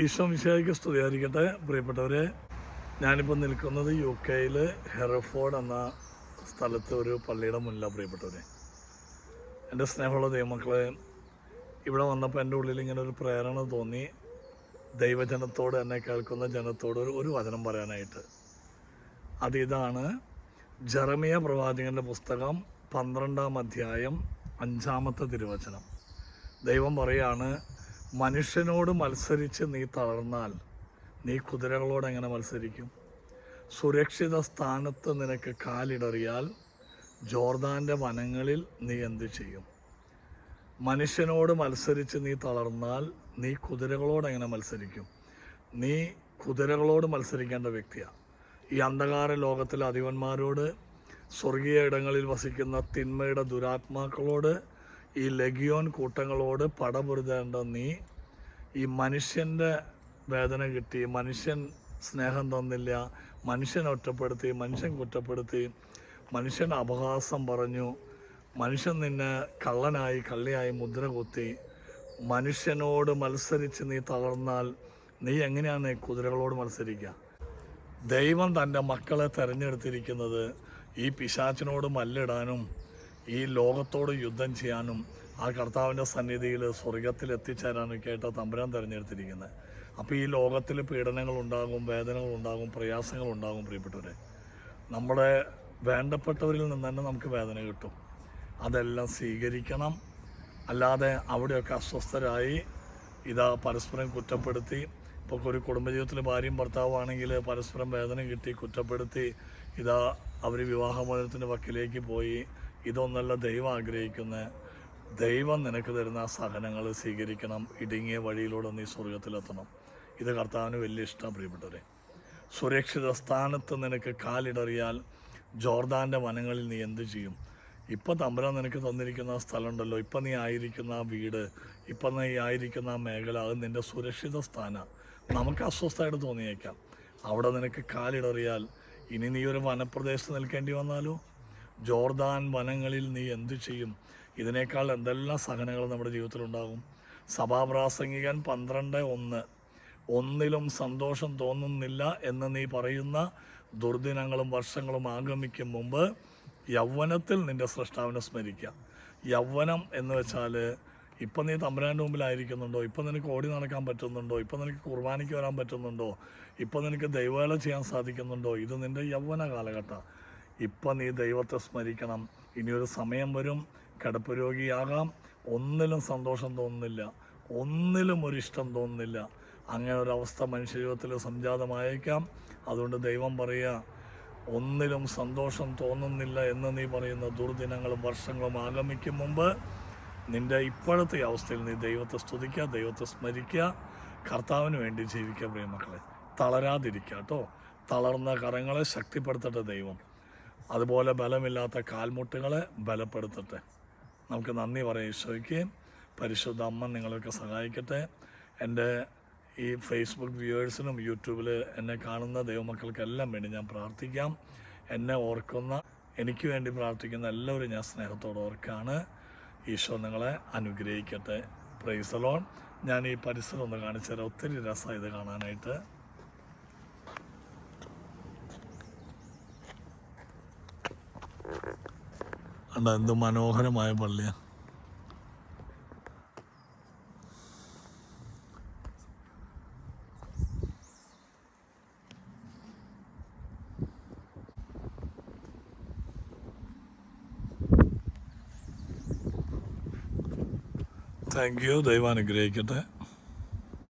ഈശോ മിശിഹായ്ക്ക് സ്തുതിയായിരിക്കട്ടെ. പ്രിയപ്പെട്ടവരെ, ഞാനിപ്പോൾ നിൽക്കുന്നത് UK ഹെറഫോർഡ് എന്ന സ്ഥലത്ത് ഒരു പള്ളിയുടെ മുന്നിലാണ്. പ്രിയപ്പെട്ടവരെ, എൻ്റെ സ്നേഹമുള്ള ദൈവമക്കളെ, ഇവിടെ വന്നപ്പോൾ എൻ്റെ ഉള്ളിൽ ഇങ്ങനെ ഒരു പ്രേരണ തോന്നി, ദൈവജനത്തോട്, എന്നെ കേൾക്കുന്ന ജനത്തോട് ഒരു വചനം പറയാനായിട്ട്. അതിതാണ് ജെറമിയ പ്രവാചകൻ്റെ പുസ്തകം 12-ാം അധ്യായം 5-ാമത്തെ തിരുവചനം. ദൈവം പറയാണ്, മനുഷ്യനോട് മത്സരിച്ച് നീ തളർന്നാൽ നീ കുതിരകളോട് എങ്ങനെ മത്സരിക്കും? സുരക്ഷിത സ്ഥാനത്ത് നിനക്ക് കാലിടറിയാൽ ജോർദാൻ്റെ വനങ്ങളിൽ നീ എന്തു ചെയ്യും? മനുഷ്യനോട് മത്സരിച്ച് നീ തളർന്നാൽ നീ കുതിരകളോട് എങ്ങനെ മത്സരിക്കും? നീ കുതിരകളോട് മത്സരിക്കേണ്ട വ്യക്തിയാണ്. ഈ അന്ധകാര ലോകത്തിലെ അധിപന്മാരോട്, സ്വർഗീയ ഇടങ്ങളിൽ വസിക്കുന്ന തിന്മയുടെ ദുരാത്മാക്കളോട്, ഈ ലഗിയോൻ കൂട്ടങ്ങളോട് പടപൊരുതേണ്ട നീ, ഈ മനുഷ്യൻ്റെ വേദന കിട്ടി, മനുഷ്യൻ സ്നേഹം തന്നില്ല, മനുഷ്യൻ ഒറ്റപ്പെടുത്തി, മനുഷ്യൻ കുറ്റപ്പെടുത്തി, മനുഷ്യൻ അപഹാസം പറഞ്ഞു, മനുഷ്യൻ നിന്നെ കള്ളനായി കള്ളിയായി മുദ്ര കുത്തി, മനുഷ്യനോട് മത്സരിച്ച് നീ തളർന്നാൽ നീ എങ്ങനെയാണ് കുതിരകളോട് മത്സരിക്കുക? ദൈവം തൻ്റെ മക്കളെ തിരഞ്ഞെടുത്തിരിക്കുന്നത് ഈ പിശാചിനോട് മല്ലിടാനും ഈ ലോകത്തോട് യുദ്ധം ചെയ്യാനും ആ കർത്താവിൻ്റെ സന്നിധിയിൽ സ്വർഗത്തിൽ എത്തിച്ചേരാനൊക്കെ ആയിട്ട് തമ്പുരാൻ തിരഞ്ഞെടുത്തിരിക്കുന്നത്. അപ്പോൾ ഈ ലോകത്തിൽ പീഡനങ്ങളുണ്ടാകും, വേദനകളുണ്ടാകും, പ്രയാസങ്ങളുണ്ടാകും. പ്രിയപ്പെട്ടവരെ, നമ്മുടെ വേണ്ടപ്പെട്ടവരിൽ നിന്ന് തന്നെ നമുക്ക് വേദന കിട്ടും. അതെല്ലാം സ്വീകരിക്കണം. അല്ലാതെ അവിടെയൊക്കെ അസ്വസ്ഥരായി ഇതാ പരസ്പരം കുറ്റപ്പെടുത്തി, ഇപ്പോൾ ഒരു കുടുംബജീവിതത്തിൽ ഭാര്യയും ഭർത്താവുമാണെങ്കിൽ പരസ്പരം വേദന കിട്ടി, കുറ്റപ്പെടുത്തി, ഇതാ അവർ വിവാഹമോചനത്തിൻ്റെ വക്കിലേക്ക് പോയി. ഇതൊന്നല്ല ദൈവം ആഗ്രഹിക്കുന്നത്. ദൈവം നിനക്ക് തരുന്ന ആ സഹനങ്ങൾ സ്വീകരിക്കണം. ഇടുങ്ങിയ വഴിയിലൂടെ നീ സ്വർഗത്തിലെത്തണം. ഇത് കർത്താവിന് വലിയ ഇഷ്ടമാണ്. പ്രിയപ്പെട്ടവരെ, സുരക്ഷിത സ്ഥാനത്ത് നിനക്ക് കാലിടറിയാൽ ജോർദാൻ്റെ വനങ്ങളിൽ നീ എന്ത് ചെയ്യും? ഇപ്പം തമ്പുരാൻ നിനക്ക് തന്നിരിക്കുന്ന ആ സ്ഥലമുണ്ടല്ലോ, ഇപ്പം നീ ആയിരിക്കുന്ന ആ വീട്, ഇപ്പം നീ ആയിരിക്കുന്ന ആ മേഖല, അത് നിൻ്റെ സുരക്ഷിത സ്ഥാനമാണ്. നമുക്ക് അസ്വസ്ഥമായിട്ട് തോന്നിയേക്കാം. അവിടെ നിനക്ക് കാലിടറിയാൽ ഇനി നീ ഒരു വനപ്രദേശത്ത് നിൽക്കേണ്ടി വന്നാലോ? ജോർദാൻ വനങ്ങളിൽ നീ എന്തു ചെയ്യും? ഇതിനേക്കാൾ എന്തെല്ലാം സഹനങ്ങൾ നമ്മുടെ ജീവിതത്തിലുണ്ടാകും. സഭാപ്രാസംഗികൻ 12:1 ഒന്നിലും സന്തോഷം തോന്നുന്നില്ല എന്ന് നീ പറയുന്ന ദുർദിനങ്ങളും വർഷങ്ങളും ആഗമിക്കും മുമ്പ് യൗവനത്തിൽ നിൻ്റെ സ്രഷ്ടാവിനെ സ്മരിക്കുക. യൗവനം എന്ന് വെച്ചാൽ ഇപ്പം നീ തമ്പുരാൻ്റെ മുമ്പിലായിരിക്കുന്നുണ്ടോ? ഇപ്പം നിനക്ക് ഓടി നടക്കാൻ പറ്റുന്നുണ്ടോ? ഇപ്പം നിനക്ക് കുർബാനയ്ക്ക് വരാൻ പറ്റുന്നുണ്ടോ? ഇപ്പം നിനക്ക് ദൈവവേല ചെയ്യാൻ സാധിക്കുന്നുണ്ടോ? ഇത് നിൻ്റെ യൗവന കാലഘട്ടം. ഇപ്പം നീ ദൈവത്തെ സ്മരിക്കണം. ഇനിയൊരു സമയം വരും, കിടപ്പ് രോഗിയാകാം, ഒന്നിലും സന്തോഷം തോന്നുന്നില്ല, ഒന്നിലും ഒരു ഇഷ്ടം തോന്നുന്നില്ല. അങ്ങനെ ഒരവസ്ഥ മനുഷ്യ ജീവിതത്തിൽ സംജാതമായേക്കാം. അതുകൊണ്ട് ദൈവം പറയുക, ഒന്നിലും സന്തോഷം തോന്നുന്നില്ല എന്ന് നീ പറയുന്ന ദുർദിനങ്ങളും വർഷങ്ങളും ആഗമിക്കും മുമ്പ് നിൻ്റെ ഇപ്പോഴത്തെ അവസ്ഥയിൽ നീ ദൈവത്തെ സ്തുതിക്കുക, ദൈവത്തെ സ്മരിക്കുക, കർത്താവിന് വേണ്ടി ജീവിക്കുക. പ്രിയമക്കളെ, തളരാതിരിക്കുക കേട്ടോ. തളർന്ന കരങ്ങളെ ശക്തിപ്പെടുത്തട്ടെ ദൈവം. അതുപോലെ ബലമില്ലാത്ത കാൽമുട്ടുകളെ ബലപ്പെടുത്തട്ടെ. നമുക്ക് നന്ദി പറയാം ഈശോയ്ക്ക്. പരിശുദ്ധ അമ്മ നിങ്ങളൊക്കെ സഹായിക്കട്ടെ. എൻ്റെ ഈ ഫേസ്ബുക്ക് വ്യൂവേഴ്സിനും യൂട്യൂബിൽ എന്നെ കാണുന്ന ദൈവമക്കൾക്കെല്ലാം വേണ്ടി ഞാൻ പ്രാർത്ഥിക്കാം. എന്നെ ഓർക്കുന്ന, എനിക്ക് വേണ്ടി പ്രാർത്ഥിക്കുന്ന എല്ലാവരും ഞാൻ സ്നേഹത്തോടെ ഓർക്കാണ്. ഈശോ നിങ്ങളെ അനുഗ്രഹിക്കട്ടെ. Praise the Lord. ഞാൻ ഈ പരിസരം ഒന്ന് കാണിച്ചു തരാം. ഒത്തിരി രസമാണ് ഇത് കാണാനായിട്ട്. അണ്ട, എന്ത് മനോഹരമായ പള്ളിയാണ്. Thank you. ദൈവം അനുഗ്രഹിക്കട്ടെ.